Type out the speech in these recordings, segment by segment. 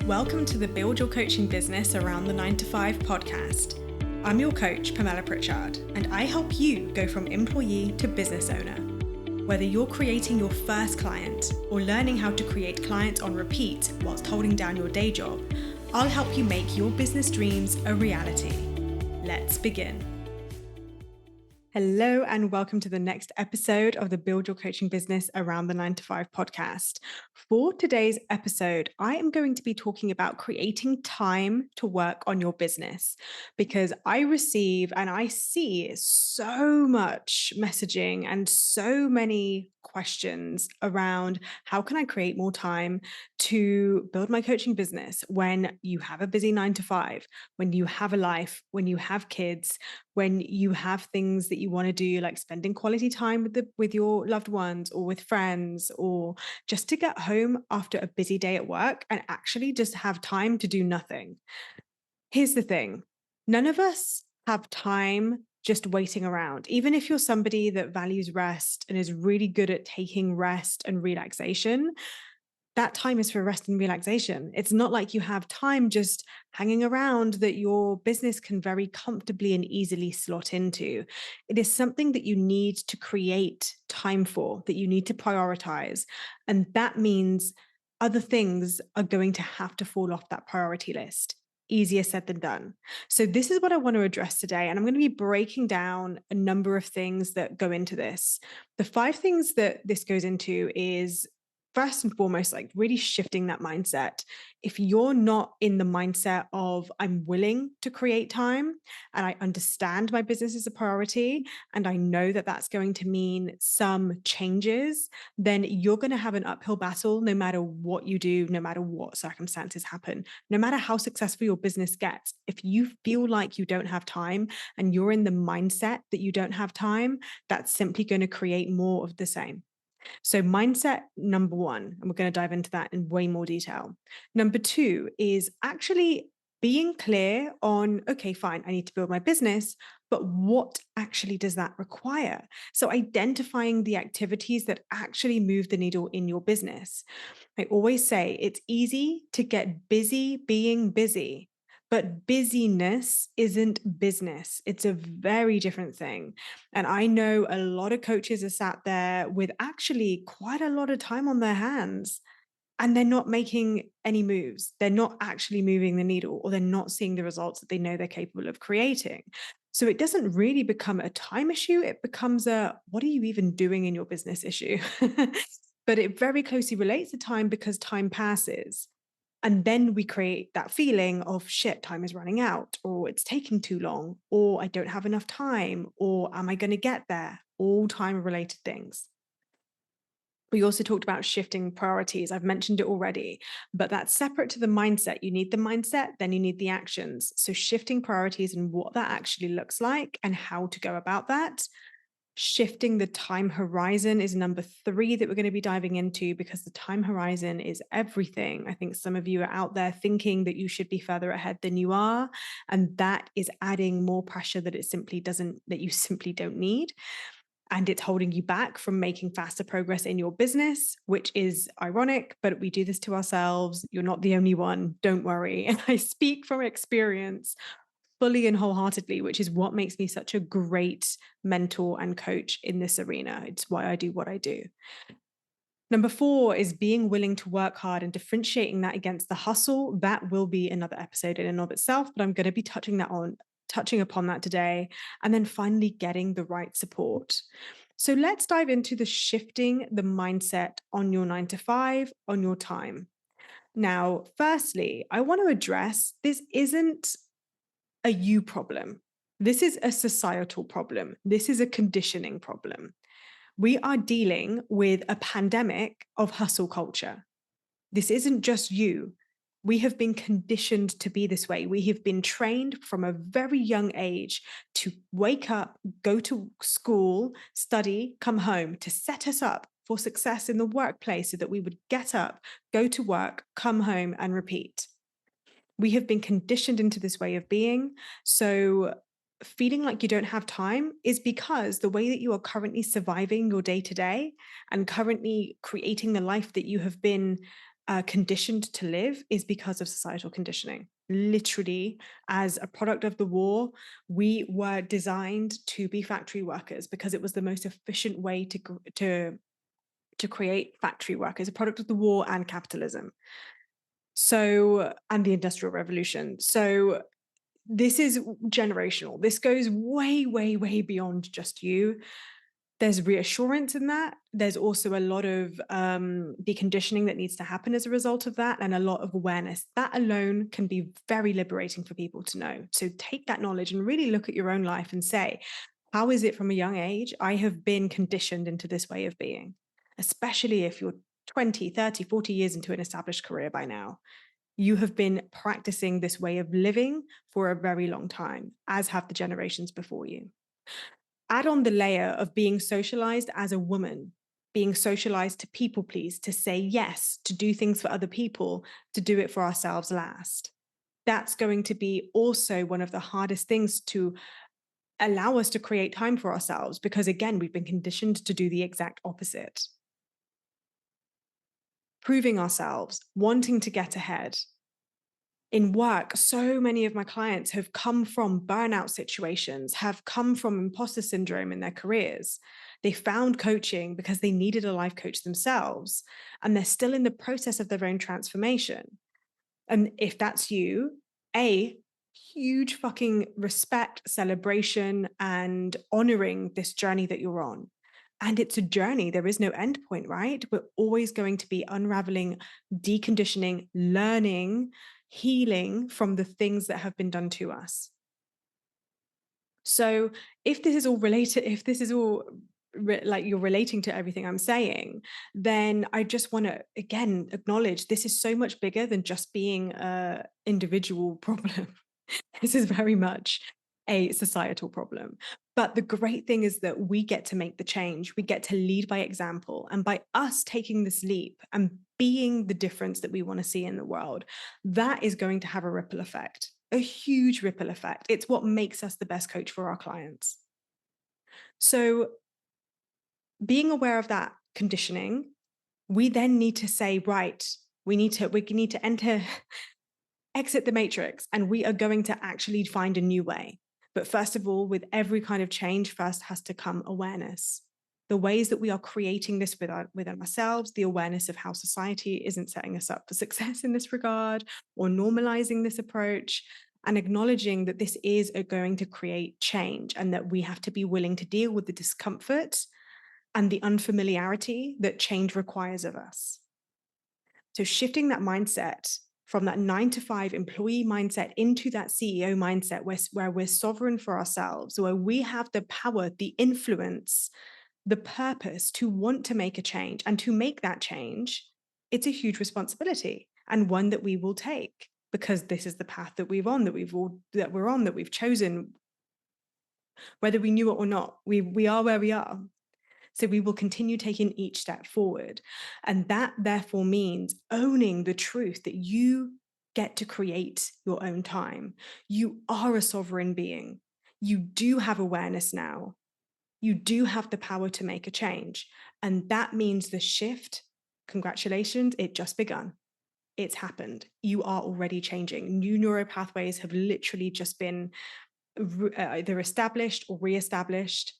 Welcome to the Build Your Coaching Business Around the 9 to 5 podcast. I'm your coach, Pamella Pritchard, and I help you go from employee to business owner. Whether you're creating your first client or learning how to create clients on repeat whilst holding down your day job, I'll help you make your business dreams a reality. Let's begin. Hello, and welcome to the next episode of the Build Your Coaching Business Around the 9 to 5 podcast. For today's episode, I am going to be talking about creating time to work on your business because I receive and I see so much messaging and so many questions around how can I create more time to build my coaching business when you have a busy 9 to 5, when you have a life, when you have kids, when you have things that you want to do, like spending quality time with your loved ones or with friends, or just to get home after a busy day at work and actually just have time to do nothing. Here's the thing. None of us have time just waiting around. Even if you're somebody that values rest and is really good at taking rest and relaxation, that time is for rest and relaxation. It's not like you have time just hanging around that your business can very comfortably and easily slot into. It is something that you need to create time for, that you need to prioritize. And that means other things are going to have to fall off that priority list. Easier said than done. So this is what I want to address today. And I'm going to be breaking down a number of things that go into this. The 5 things that this goes into is, first and foremost, like really shifting that mindset. If you're not in the mindset of I'm willing to create time and I understand my business is a priority and I know that that's going to mean some changes, then you're going to have an uphill battle no matter what you do, no matter what circumstances happen, no matter how successful your business gets. If you feel like you don't have time and you're in the mindset that you don't have time, that's simply going to create more of the same. So mindset number 1, and we're going to dive into that in way more detail. Number 2 is actually being clear on, okay, fine, I need to build my business, but what actually does that require? So identifying the activities that actually move the needle in your business. I always say it's easy to get busy being busy, but busyness isn't business. It's a very different thing. And I know a lot of coaches are sat there with actually quite a lot of time on their hands and they're not making any moves. They're not actually moving the needle, or they're not seeing the results that they know they're capable of creating. So it doesn't really become a time issue. It becomes a, what are you even doing in your business issue? But it very closely relates to time because time passes. And then we create that feeling of shit, time is running out, or it's taking too long, or I don't have enough time, or am I going to get there? All time related things. We also talked about shifting priorities. I've mentioned it already, but that's separate to the mindset. You need the mindset, then you need the actions. So shifting priorities and what that actually looks like and how to go about that. Shifting the time horizon is number 3 that we're going to be diving into, because the time horizon is everything. I think some of you are out there thinking that you should be further ahead than you are, and that is adding more pressure that you simply don't need. And it's holding you back from making faster progress in your business, which is ironic, but we do this to ourselves. You're not the only one. Don't worry. And I speak from experience fully and wholeheartedly, which is what makes me such a great mentor and coach in this arena. It's why I do what I do. Number 4 is being willing to work hard and differentiating that against the hustle. That will be another episode in and of itself, but I'm going to be touching upon that today. And then finally, getting the right support. So let's dive into the shifting the mindset on your 9 to 5, on your time. Now, firstly, I want to address this isn't a you problem. This is a societal problem. This is a conditioning problem. We are dealing with a pandemic of hustle culture. This isn't just you. We have been conditioned to be this way. We have been trained from a very young age to wake up, go to school, study, come home, to set us up for success in the workplace so that we would get up, go to work, come home, and repeat. We have been conditioned into this way of being. So feeling like you don't have time is because the way that you are currently surviving your day to day and currently creating the life that you have been conditioned to live is because of societal conditioning. Literally, as a product of the war, we were designed to be factory workers because it was the most efficient way to create factory workers, a product of the war and capitalism. So, and the Industrial Revolution. So, this is generational. This goes way, way, way beyond just you. There's reassurance in that. There's also a lot of deconditioning that needs to happen as a result of that, and a lot of awareness. That alone can be very liberating for people to know. So take that knowledge and really look at your own life and say, how is it from a young age I have been conditioned into this way of being? Especially if you're 20, 30, 40 years into an established career by now. You have been practicing this way of living for a very long time, as have the generations before you. Add on the layer of being socialized as a woman, being socialized to people please, to say yes, to do things for other people, to do it for ourselves last. That's going to be also one of the hardest things to allow us to create time for ourselves, because again, we've been conditioned to do the exact opposite. Proving ourselves, wanting to get ahead. In work, so many of my clients have come from burnout situations, have come from imposter syndrome in their careers. They found coaching because they needed a life coach themselves, and they're still in the process of their own transformation. And if that's you, A, huge fucking respect, celebration, and honoring this journey that you're on. And it's a journey. There is no end point, right? We're always going to be unraveling, deconditioning, learning, healing from the things that have been done to us. So if this is all related, if this is all like you're relating to everything I'm saying, then I just want to again acknowledge this is so much bigger than just being a individual problem. This is very much a societal problem. But the great thing is that we get to make the change. We get to lead by example. And by us taking this leap and being the difference that we want to see in the world, that is going to have a ripple effect, a huge ripple effect. It's what makes us the best coach for our clients. So, being aware of that conditioning, we then need to say, right, we need to enter exit the matrix, and we are going to actually find a new way. But first of all, with every kind of change, first has to come awareness. The ways that we are creating this within ourselves, the awareness of how society isn't setting us up for success in this regard, or normalizing this approach, and acknowledging that this is going to create change and that we have to be willing to deal with the discomfort and the unfamiliarity that change requires of us. So shifting that mindset from that 9 to 5 employee mindset into that CEO mindset where we're sovereign for ourselves, where we have the power, the influence, the purpose to want to make a change and to make that change, it's a huge responsibility and one that we will take because this is the path that we're on, that we've chosen, whether we knew it or not. We are where we are. So we will continue taking each step forward. And that therefore means owning the truth that you get to create your own time. You are a sovereign being. You do have awareness now. You do have the power to make a change. And that means the shift, congratulations, it just begun. It's happened. You are already changing. New neural pathways have literally just been either established or reestablished.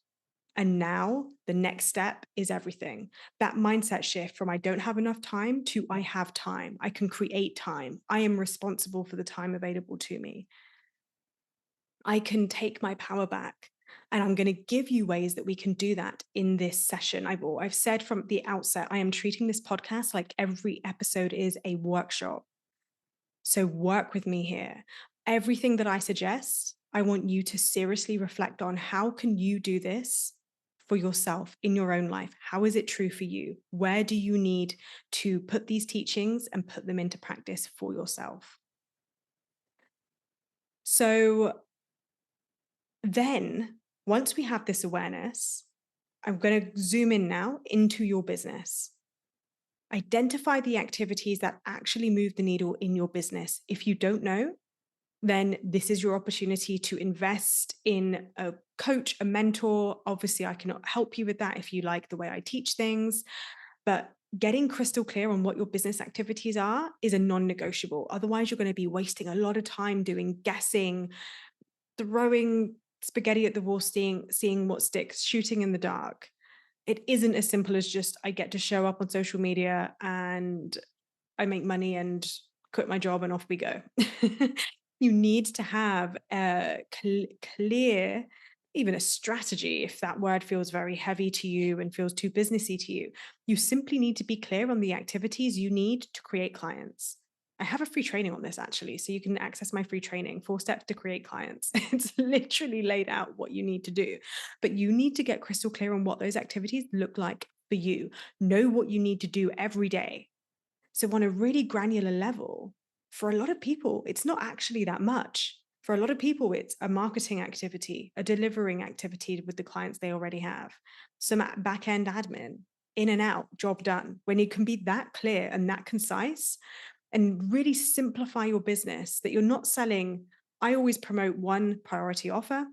And now the next step is everything. That mindset shift from I don't have enough time to I have time. I can create time. I am responsible for the time available to me. I can take my power back. And I'm going to give you ways that we can do that in this session. I've said from the outset, I am treating this podcast like every episode is a workshop. So work with me here. Everything that I suggest, I want you to seriously reflect on how can you do this for yourself in your own life? How is it true for you? Where do you need to put these teachings and put them into practice for yourself? So then, once we have this awareness, I'm going to zoom in now into your business. Identify the activities that actually move the needle in your business. If you don't know, then this is your opportunity to invest in a coach, a mentor. Obviously, I cannot help you with that if you like the way I teach things, but getting crystal clear on what your business activities are is a non-negotiable. Otherwise, you're going to be wasting a lot of time doing guessing, throwing spaghetti at the wall, seeing what sticks, shooting in the dark. It isn't as simple as just I get to show up on social media and I make money and quit my job and off we go. You need to have a clear, even a strategy, if that word feels very heavy to you and feels too businessy to you. You simply need to be clear on the activities you need to create clients. I have a free training on this actually, so you can access my free training, 4 steps to create clients. It's literally laid out what you need to do, but you need to get crystal clear on what those activities look like for you. Know what you need to do every day. So, on a really granular level, for a lot of people, it's not actually that much. For a lot of people, it's a marketing activity, a delivering activity with the clients they already have, some back end admin, in and out, job done. When you can be that clear and that concise and really simplify your business, that you're not selling. I always promote one priority offer,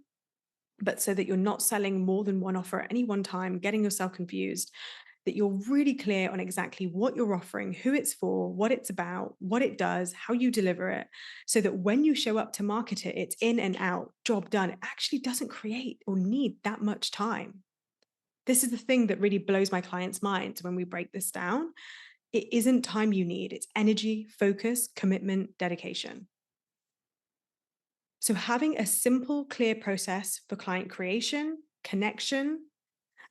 but so that you're not selling more than one offer at any one time, getting yourself confused, that you're really clear on exactly what you're offering, who it's for, what it's about, what it does, how you deliver it, so that when you show up to market it, it's in and out, job done. It actually doesn't create or need that much time. This is the thing that really blows my clients' minds when we break this down. It isn't time you need, it's energy, focus, commitment, dedication. So, having a simple, clear process for client creation, connection,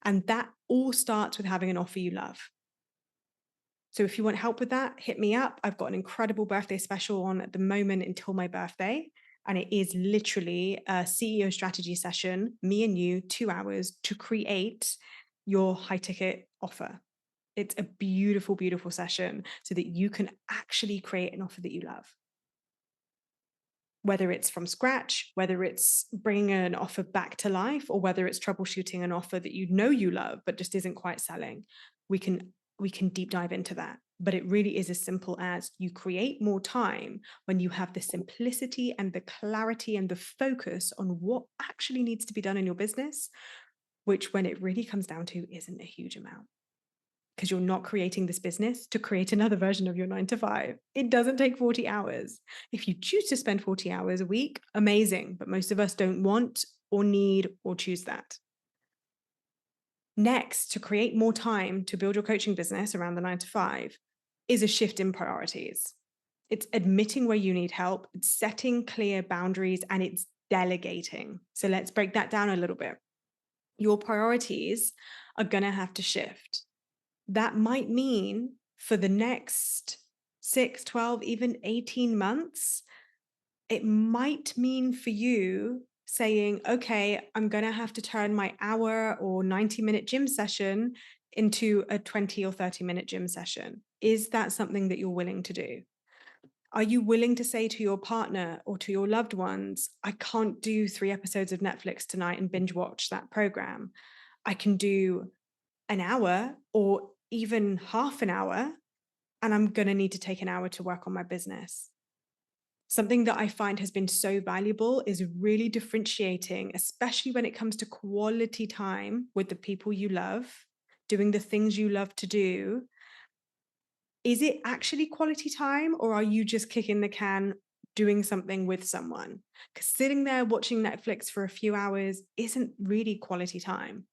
and that all starts with having an offer you love. So if you want help with that, hit me up. I've got an incredible birthday special on at the moment until my birthday. And it is literally a CEO strategy session, me and you, 2 hours to create your high ticket offer. It's a beautiful, beautiful session so that you can actually create an offer that you love. Whether it's from scratch, whether it's bringing an offer back to life, or whether it's troubleshooting an offer that you know you love but just isn't quite selling, we can deep dive into that. But it really is as simple as you create more time when you have the simplicity and the clarity and the focus on what actually needs to be done in your business, which when it really comes down to isn't a huge amount, because you're not creating this business to create another version of your 9 to 5. It doesn't take 40 hours. If you choose to spend 40 hours a week, amazing. But most of us don't want or need or choose that. Next, to create more time to build your coaching business around the 9 to 5 is a shift in priorities. It's admitting where you need help, it's setting clear boundaries, and it's delegating. So let's break that down a little bit. Your priorities are going to have to shift. That might mean for the next 6, 12, even 18 months, it might mean for you saying, okay, I'm going to have to turn my hour or 90-minute gym session into a 20 or 30-minute gym session. Is that something that you're willing to do? Are you willing to say to your partner or to your loved ones, I can't do 3 episodes of Netflix tonight and binge watch that program? I can do an hour or even half an hour, and I'm going to need to take an hour to work on my business. Something that I find has been so valuable is really differentiating, especially when it comes to quality time with the people you love, doing the things you love to do. Is it actually quality time, or are you just kicking the can doing something with someone? Because sitting there watching Netflix for a few hours isn't really quality time,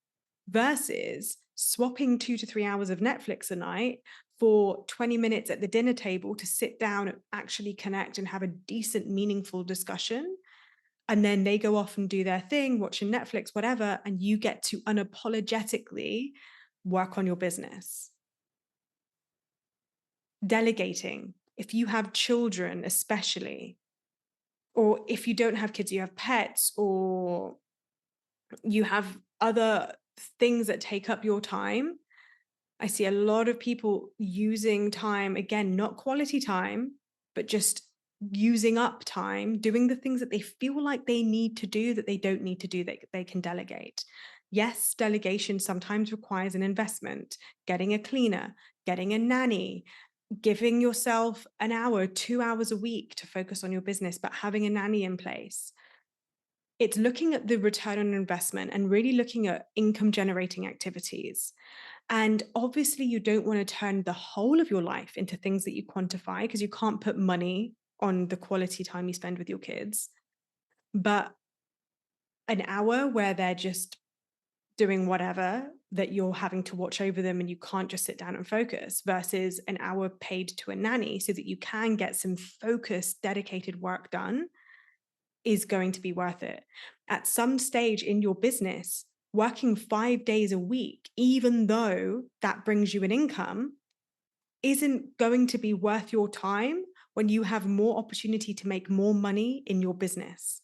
versus swapping 2 to 3 hours of Netflix a night for 20 minutes at the dinner table to sit down and actually connect and have a decent, meaningful discussion. And then they go off and do their thing, watching Netflix, whatever, and you get to unapologetically work on your business. Delegating. If you have children, especially, or if you don't have kids, you have pets, or you have other things that take up your time. I see a lot of people using time, again, not quality time, but just using up time, doing the things that they feel like they need to do that they don't need to do, that they can delegate. Yes, delegation sometimes requires an investment, getting a cleaner, getting a nanny, giving yourself an hour, 2 hours a week to focus on your business, but having a nanny in place. It's looking at the return on investment and really looking at income generating activities. And obviously, you don't want to turn the whole of your life into things that you quantify because you can't put money on the quality time you spend with your kids. But an hour where they're just doing whatever that you're having to watch over them and you can't just sit down and focus versus an hour paid to a nanny so that you can get some focused, dedicated work done is going to be worth it. At some stage in your business, working 5 days a week, even though that brings you an income, isn't going to be worth your time when you have more opportunity to make more money in your business.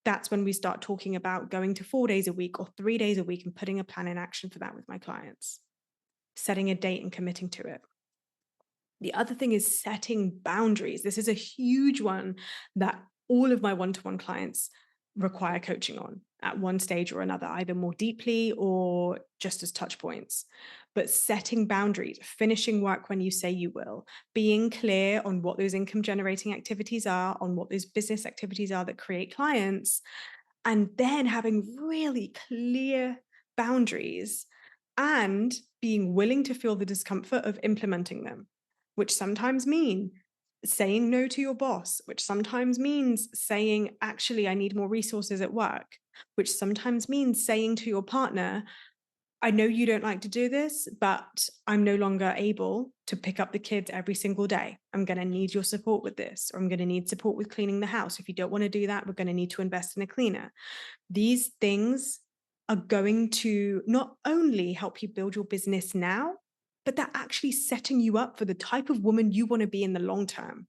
That's when we start talking about going to 4 days a week or 3 days a week and putting a plan in action for that with my clients, setting a date and committing to it. The other thing is setting boundaries. This is a huge one that all of my one-to-one clients require coaching on at one stage or another, either more deeply or just as touch points. But setting boundaries, finishing work when you say you will, being clear on what those income generating activities are, on what those business activities are that create clients, and then having really clear boundaries and being willing to feel the discomfort of implementing them, which sometimes mean saying no to your boss, which sometimes means saying, actually, I need more resources at work, which sometimes means saying to your partner, I know you don't like to do this, but I'm no longer able to pick up the kids every single day. I'm going to need your support with this, or I'm going to need support with cleaning the house. If you don't want to do that, we're going to need to invest in a cleaner. These things are going to not only help you build your business now, but they're actually setting you up for the type of woman you want to be in the long term.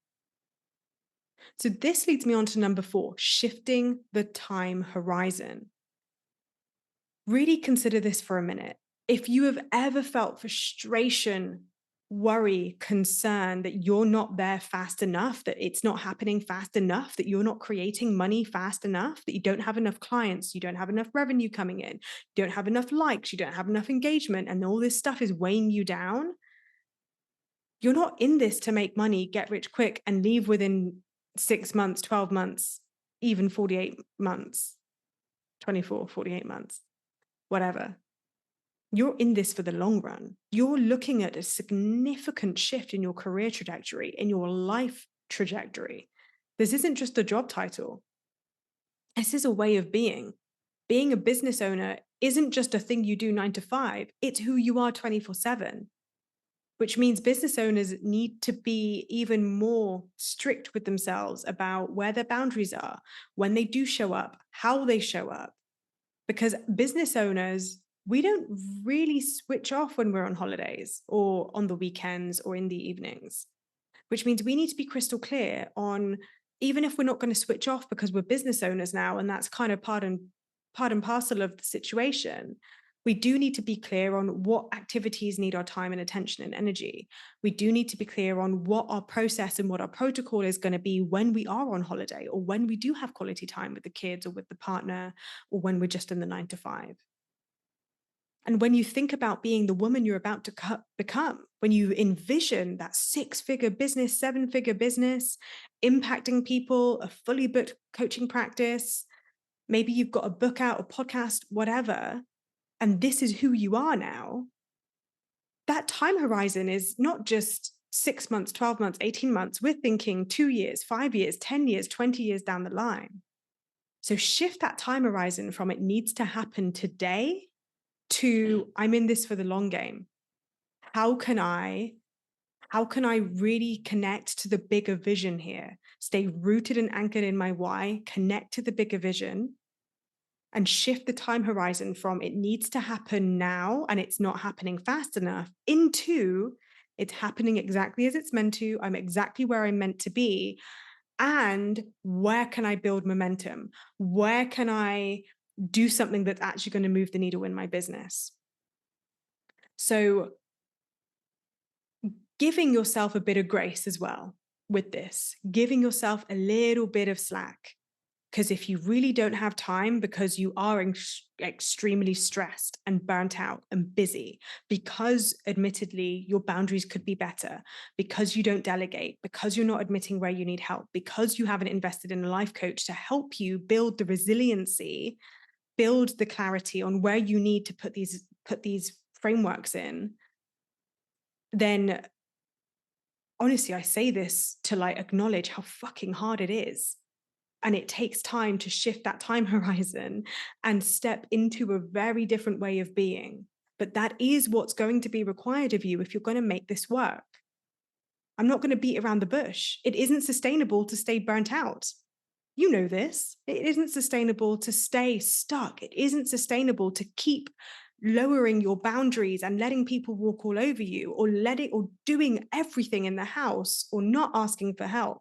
So this leads me on to number 4, shifting the time horizon. Really consider this for a minute. If you have ever felt frustration, worry, concern that you're not there fast enough, that it's not happening fast enough, that you're not creating money fast enough, that you don't have enough clients, you don't have enough revenue coming in, you don't have enough likes, you don't have enough engagement, and all this stuff is weighing you down, you're not in this to make money, get rich quick, and leave within 6 months, 12 months, even 48 months, 24, 48 months, whatever. You're in this for the long run. You're looking at a significant shift in your career trajectory, in your life trajectory. This isn't just a job title. This is a way of being. Being a business owner isn't just a thing you do 9 to 5. It's who you are 24/7, which means business owners need to be even more strict with themselves about where their boundaries are, when they do show up, how they show up. Because business owners, we don't really switch off when we're on holidays or on the weekends or in the evenings, which means we need to be crystal clear on, even if we're not going to switch off because we're business owners now, and that's kind of part and parcel of the situation. We do need to be clear on what activities need our time and attention and energy. We do need to be clear on what our process and what our protocol is going to be when we are on holiday or when we do have quality time with the kids or with the partner or when we're just in the 9 to 5. And when you think about being the woman you're about to become, when you envision that 6-figure business, 7-figure business, impacting people, a fully booked coaching practice, maybe you've got a book out, a podcast, whatever, and this is who you are now, that time horizon is not just 6 months, 12 months, 18 months. We're thinking 2 years, 5 years, 10 years, 20 years down the line. So shift that time horizon from it needs to happen today to I'm in this for the long game. How can I really connect to the bigger vision here? Stay rooted and anchored in my why, connect to the bigger vision, and shift the time horizon from it needs to happen now and it's not happening fast enough into it's happening exactly as it's meant to. I'm exactly where I'm meant to be. And where can I build momentum? Where can I do something that's actually going to move the needle in my business? So, giving yourself a bit of grace as well with this, giving yourself a little bit of slack. Because if you really don't have time because you are extremely stressed and burnt out and busy, because admittedly your boundaries could be better, because you don't delegate, because you're not admitting where you need help, because you haven't invested in a life coach to help you build the resiliency, build the clarity on where you need to put these frameworks in, then honestly, I say this to like acknowledge how fucking hard it is. And it takes time to shift that time horizon and step into a very different way of being. But that is what's going to be required of you if you're going to make this work. I'm not going to beat around the bush. It isn't sustainable to stay burnt out. You know this. It isn't sustainable to stay stuck. It isn't sustainable to keep lowering your boundaries and letting people walk all over you or doing everything in the house or not asking for help.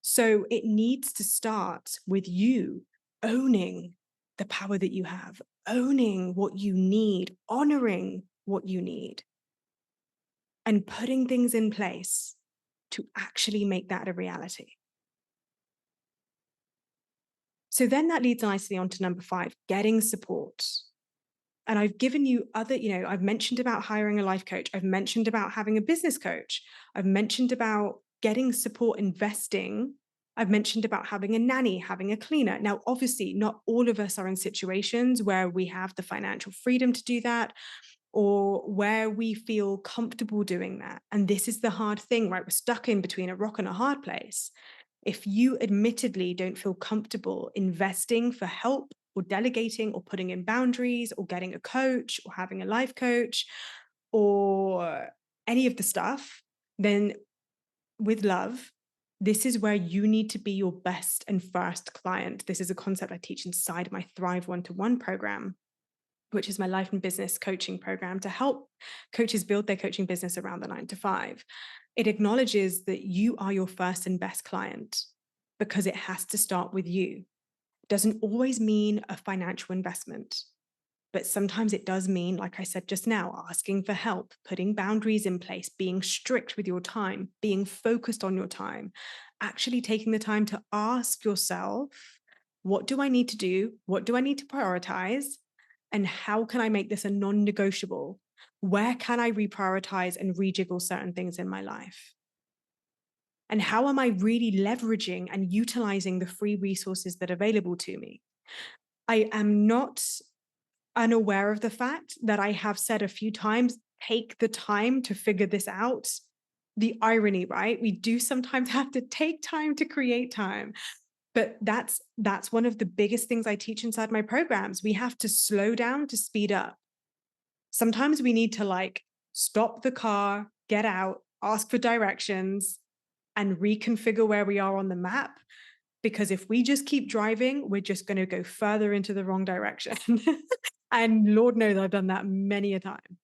So it needs to start with you owning the power that you have, owning what you need, honoring what you need, and putting things in place to actually make that a reality. So then that leads nicely on to number 5, getting support. And I've given you I've mentioned about hiring a life coach. I've mentioned about having a business coach. I've mentioned about getting support investing. I've mentioned about having a nanny, having a cleaner. Now, obviously, not all of us are in situations where we have the financial freedom to do that or where we feel comfortable doing that. And this is the hard thing, right? We're stuck in between a rock and a hard place. If you admittedly don't feel comfortable investing for help or delegating or putting in boundaries or getting a coach or having a life coach or any of the stuff, then with love, this is where you need to be your best and first client. This is a concept I teach inside my Thrive One-to-One program, which is my life and business coaching program to help coaches build their coaching business around the 9 to 5. It acknowledges that you are your first and best client because it has to start with you. It doesn't always mean a financial investment, but sometimes it does mean, like I said just now, asking for help, putting boundaries in place, being strict with your time, being focused on your time, actually taking the time to ask yourself, what do I need to do? What do I need to prioritize? And how can I make this a non-negotiable? Where can I reprioritize and rejiggle certain things in my life? And how am I really leveraging and utilizing the free resources that are available to me? I am not unaware of the fact that I have said a few times, take the time to figure this out. The irony, right? We do sometimes have to take time to create time. But that's one of the biggest things I teach inside my programs. We have to slow down to speed up. Sometimes we need to like stop the car, get out, ask for directions, and reconfigure where we are on the map. Because if we just keep driving, we're just going to go further into the wrong direction. And Lord knows I've done that many a time.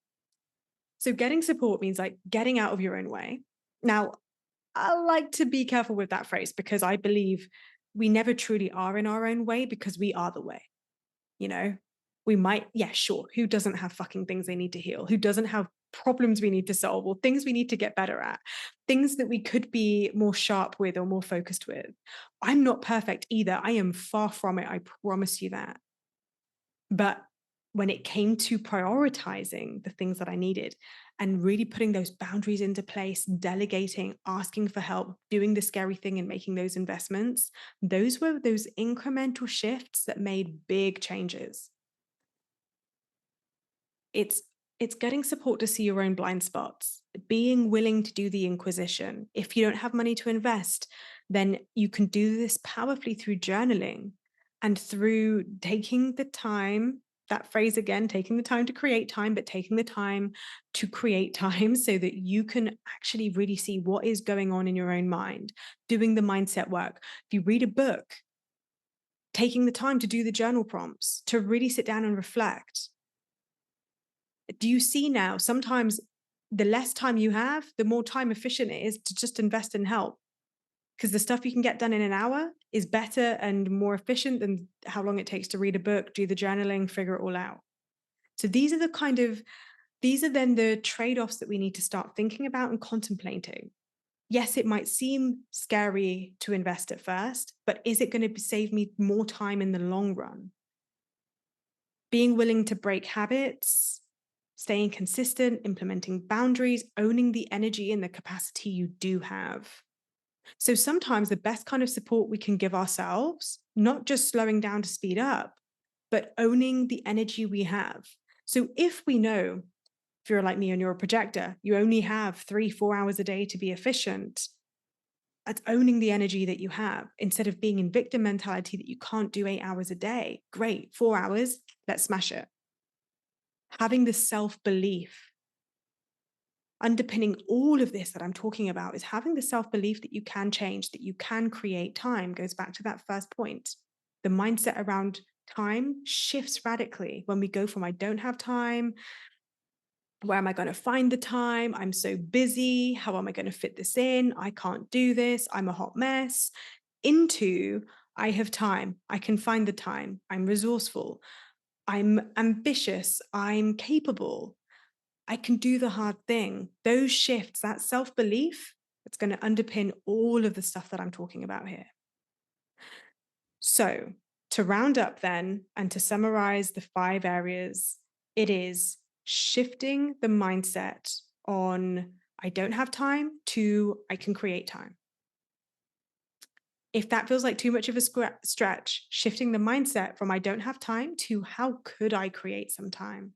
So getting support means like getting out of your own way. Now, I like to be careful with that phrase because I believe we never truly are in our own way because we are the way. You know, we might, yeah, sure. Who doesn't have fucking things they need to heal? Who doesn't have problems we need to solve or things we need to get better at? Things that we could be more sharp with or more focused with. I'm not perfect either. I am far from it. I promise you that. But when it came to prioritizing the things that I needed and really putting those boundaries into place, delegating, asking for help, doing the scary thing and making those investments, those were those incremental shifts that made big changes. It's it's getting support to see your own blind spots, being willing to do the inquisition. If you don't have money to invest, then you can do this powerfully through journaling and through taking the time, that phrase again, taking the time to create time, but taking the time to create time so that you can actually really see what is going on in your own mind, doing the mindset work. If you read a book, taking the time to do the journal prompts, to really sit down and reflect. Do you see now sometimes the less time you have, the more time efficient it is to just invest in help? Because the stuff you can get done in an hour is better and more efficient than how long it takes to read a book, do the journaling, figure it all out. So these are then the trade-offs that we need to start thinking about and contemplating. Yes, it might seem scary to invest at first, but is it going to save me more time in the long run? Being willing to break habits, staying consistent, implementing boundaries, owning the energy and the capacity you do have. So sometimes the best kind of support we can give ourselves, not just slowing down to speed up, but owning the energy we have. So if we know, if you're like me and you're a projector, you only have 3, 4 hours a day to be efficient, at owning the energy that you have instead of being in victim mentality that you can't do 8 hours a day. Great, 4 hours, let's smash it. Having the self belief underpinning all of this that I'm talking about is having the self belief that you can change, that you can create time, goes back to that first point. The mindset around time shifts radically when we go from I don't have time, where am I going to find the time? I'm so busy. How am I going to fit this in? I can't do this. I'm a hot mess. Into I have time. I can find the time. I'm resourceful. I'm ambitious. I'm capable. I can do the hard thing. Those shifts, that self belief, it's going to underpin all of the stuff that I'm talking about here. So, to round up then and to summarize the 5 areas, it is shifting the mindset on I don't have time to I can create time. If that feels like too much of a stretch, shifting the mindset from I don't have time to how could I create some time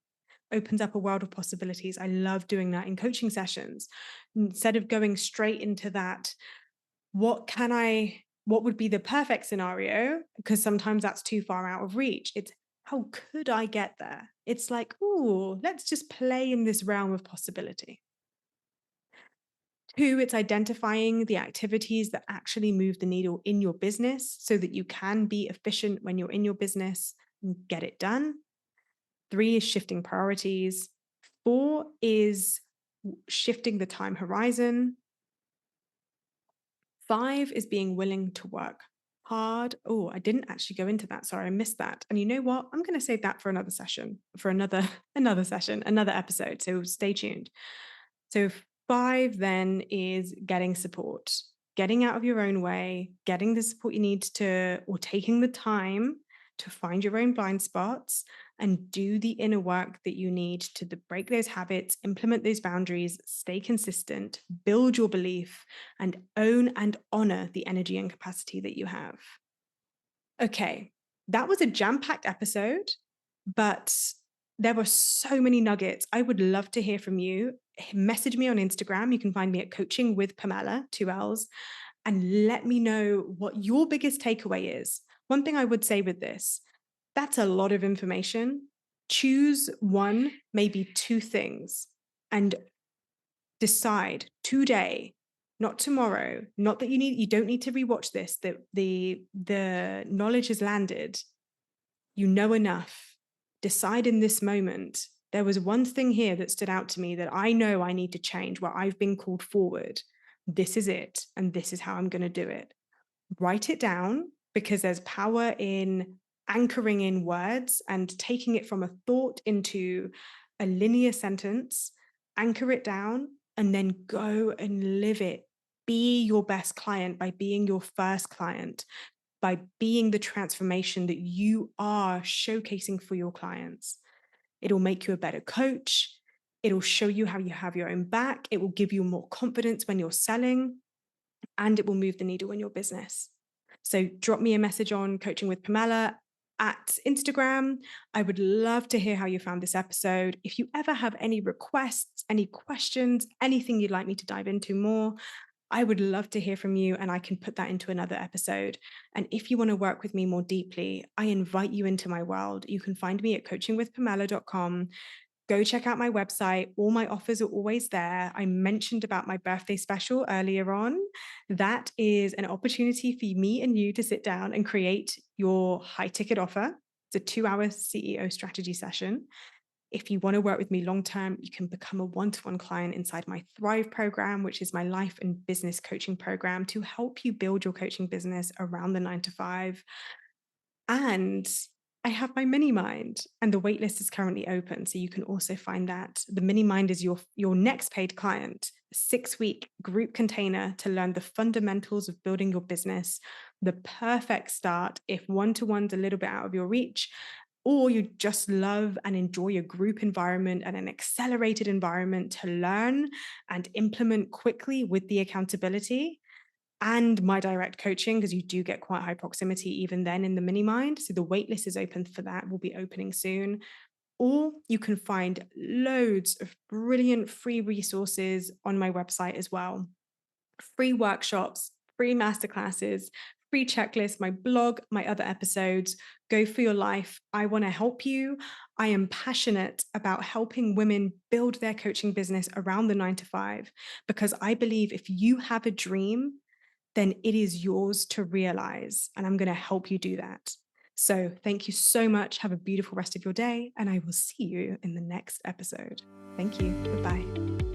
opens up a world of possibilities. I love doing that in coaching sessions. Instead of going straight into that, what would be the perfect scenario? Because sometimes that's too far out of reach. It's how could I get there? It's like, ooh, let's just play in this realm of possibility. Two, it's identifying the activities that actually move the needle in your business so that you can be efficient when you're in your business and get it done. Three is shifting priorities. Four is shifting the time horizon. Five is being willing to work hard. Oh, I didn't actually go into that. Sorry, I missed that. And you know what? I'm going to save that for another session, for another another session, another episode. So stay tuned. So five then is getting support, getting out of your own way, getting the support you need to, or taking the time to find your own blind spots and do the inner work that you need to break those habits, implement those boundaries, stay consistent, build your belief, and own and honor the energy and capacity that you have. Okay, that was a jam packed episode, but there were so many nuggets. I would love to hear from you. Message me on Instagram. You can find me at Coaching with Pamella, 2 L's, and let me know what your biggest takeaway is. One thing I would say with this, that's a lot of information. Choose one, maybe two things, and decide today, not tomorrow, not that you don't need to rewatch this, that the knowledge has landed. You know enough. Decide in this moment. There was one thing here that stood out to me that I know I need to change, where I've been called forward. This is it, and this is how I'm going to do it. Write it down because there's power in anchoring in words and taking it from a thought into a linear sentence, anchor it down, and then go and live it. Be your best client by being your first client, by being the transformation that you are showcasing for your clients. It'll make you a better coach. It'll show you how you have your own back. It will give you more confidence when you're selling, and it will move the needle in your business. So drop me a message on Coaching with Pamella at Instagram. I would love to hear how you found this episode. If you ever have any requests, any questions, anything you'd like me to dive into more, I would love to hear from you, and I can put that into another episode. And if you want to work with me more deeply, I invite you into my world. You can find me at coachingwithpamella.com. Go check out my website. All my offers are always there. I mentioned about my birthday special earlier on. That is an opportunity for me and you to sit down and create your high ticket offer. It's a 2 hour CEO strategy session. If you want to work with me long term, you can become a one-to-one client inside my Thrive program, which is my life and business coaching program to help you build your coaching business around the 9 to 5. And I have my mini mind, and the waitlist is currently open. So you can also find that. The mini mind is your next paid client, a 6-week group container to learn the fundamentals of building your business, the perfect start if one-to-one's a little bit out of your reach, or you just love and enjoy a group environment and an accelerated environment to learn and implement quickly with the accountability and my direct coaching, because you do get quite high proximity even then in the mini mind. So the waitlist is open for that, will be opening soon. Or you can find loads of brilliant free resources on my website as well. Free workshops, free masterclasses, free checklists, my blog, my other episodes. Go for your life. I want to help you. I am passionate about helping women build their coaching business around the 9 to 5 because I believe if you have a dream, then it is yours to realize. And I'm going to help you do that. So thank you so much. Have a beautiful rest of your day. And I will see you in the next episode. Thank you. Goodbye.